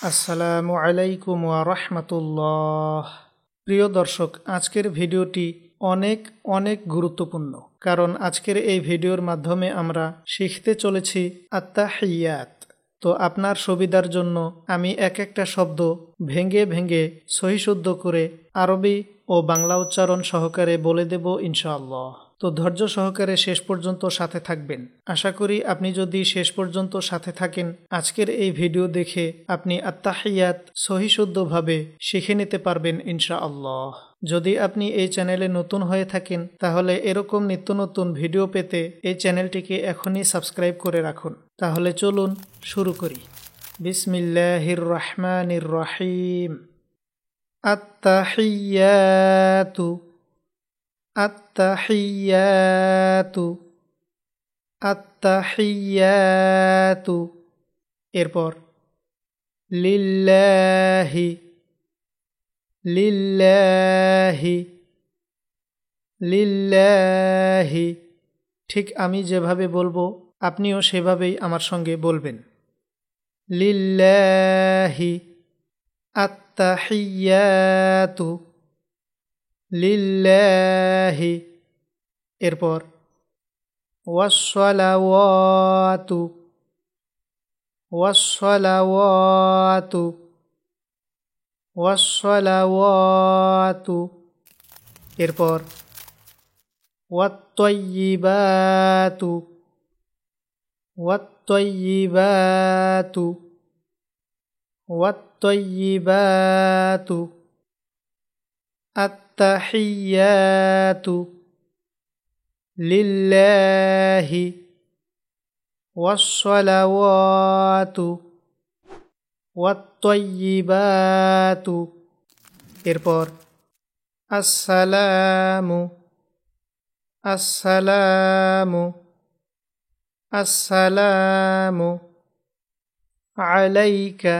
আসসালামু আলাইকুম ওয়া রাহমাতুল্লাহ। প্রিয় দর্শক, আজকের ভিডিওটি অনেক অনেক গুরুত্বপূর্ণ, কারণ আজকের এই ভিডিওর মাধ্যমে আমরা শিখতে চলেছি আত্তাহিয়াত। তো আপনার সুবিধার জন্য আমি এক একটা শব্দ ভেঙে ভেঙে সহিশুদ্ধ করে আরবি ও বাংলা উচ্চারণ সহকারে বলে দেব ইনশাআল্লাহ। তো ধৈর্য সহকারে শেষ পর্যন্ত সাথে থাকবেন। আশা করি আপনি যদি শেষ পর্যন্ত সাথে থাকেন, আজকের এই ভিডিও দেখে আপনি আত্তাহিয়াত সহিশুদ্ধভাবে শিখে নিতে পারবেন ইনশাআল্লাহ। যদি আপনি এই চ্যানেলে নতুন হয়ে থাকেন, তাহলে এরকম নিত্য নতুন ভিডিও পেতে এই চ্যানেলটিকে এখনই সাবস্ক্রাইব করে রাখুন। তাহলে চলুন শুরু করি। বিসমিল্লাহির রহমানির রহিম। আত্তাহিয়াতু আত্তাহিয়াতু আত্তাহিয়াতু। এরপর লিল্লাহি লিল্লাহি লিল্লাহি। ঠিক আমি যেভাবে বলবো আপনিও সেভাবেই আমার সঙ্গে বলবেন। লিল্লাহি আত্তাহিয়াতু লিল্লাহি। এরপর ওয়াসসালাওয়াতু ওয়াসসালাওয়াতু ওয়াসসালাওয়াতু। এরপর ওয়াত্তাইয়িবাতু ওয়াত্তাইয়িবাতু ওয়াত্তাইয়িবাতু। আত্তাহিয়াতু লিল্লাহি ওয়াসসালাওয়াতু ওয়াত্তাইয়িবাতু। এরপর আসসালামু আসসালামু আসসালামু আলাইকা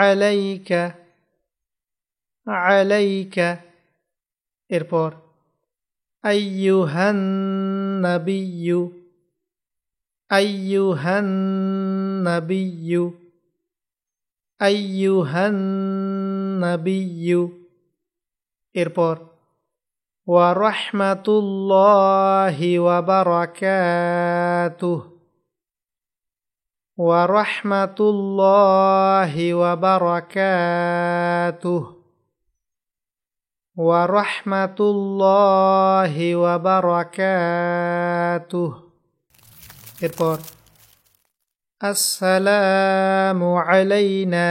আলাইকা আলাইকা। এরপর আইয়ুহান নাবিয়্যু আইয়ুহান নাবিয়্যু আইয়ুহান নাবিয়্যু। এরপর ওয়া রাহমাতুল্লাহি ওয়া বারাকাতুহু ওয়া রাহমাতুল্লাহি ওয়া বারাকাতুহু ওয়া রাহমাতুল্লাহি ওয়া বারাকাতুহু। এরপর আসসালামু আলাইনা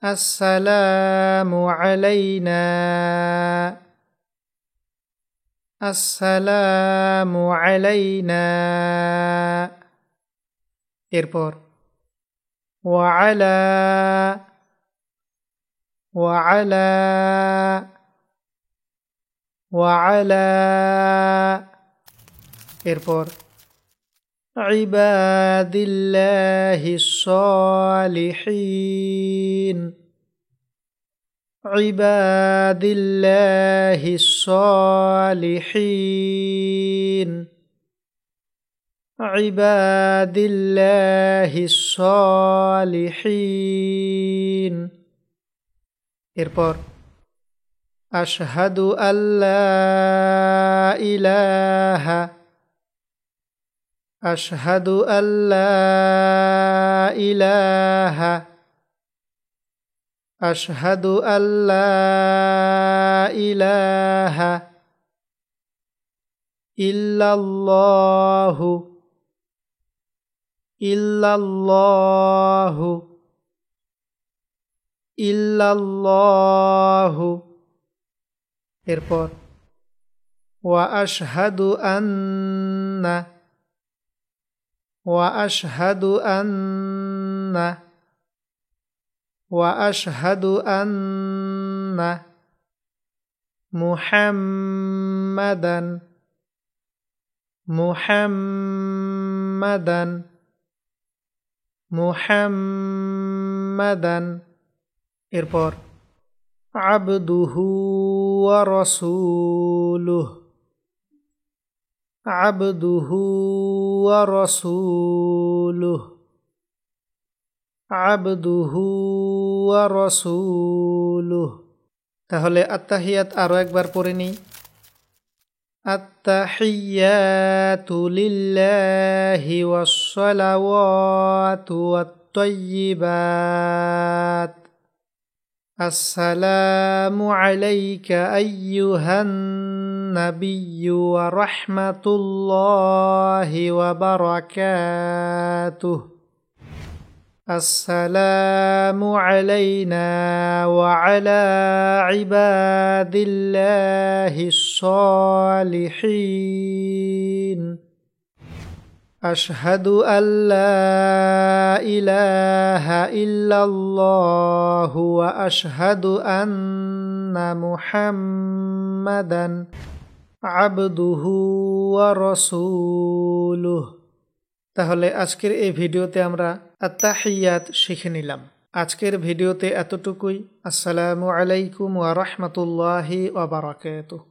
আসসালামু আলাইনা আসসালামু আলাইনা। এরপর ওয়াআলা ওয়াআলা ওয়াআলা। এরপর ইবাদিল্লাহিস সালিহিন ইবাদিল্লাহিস সালিহিন ইবাদিল্লাহিস সালিহিন। এরপর আশহাদু আল্লা ইলাহা আশহাদু আল্লা ইলাহা আশহাদু আল্লা ইলাহা ইল্লাল্লাহু ইল্লাল্লাহু ইল্লাল্লাহু। এরপর ওয়া আশহাদু আন্না ওয়া আশহাদু আন্না ওয়া আশহাদু আন্না মুহাম্মাদান মুহাম্মাদান মুহাম্মাদান। এরপর আবদুহু ওয়া রাসূলুহু عبده ورسوله আবদুহু ওয়া রাসূলুহু। তাহলে আত্তাহিয়াত আরো একবার পড়ে নিই। আত্তাহিয়াতু লিল্লাহি ওয়াস সালাওয়াতু ওয়াত তাইয়্যিবাত। আসসালামু আলাইকা আইয়ুহান নাবিয়্যু ওয়া রাহমাতুল্লাহি ওয়া বারাকাতুহু। আসসালামু আলাইনা ওয়া আলা ইবাদিল্লাহিস সালিহিন। আশহাদু আল্লা ইলাহা ইল্লাল্লাহু ওয়া আশহাদু আন্না মুহাম্মাদান আবদুহু ওয়া রাসূলুহু। তাহলে আজকের এই ভিডিওতে আমরা আত্তাহিয়াত শিখে নিলাম। আজকের ভিডিওতে এতটুকুই। আসসালামু আলাইকুম ওয়া রাহমাতুল্লাহি ওয়া বারাকাতুহু।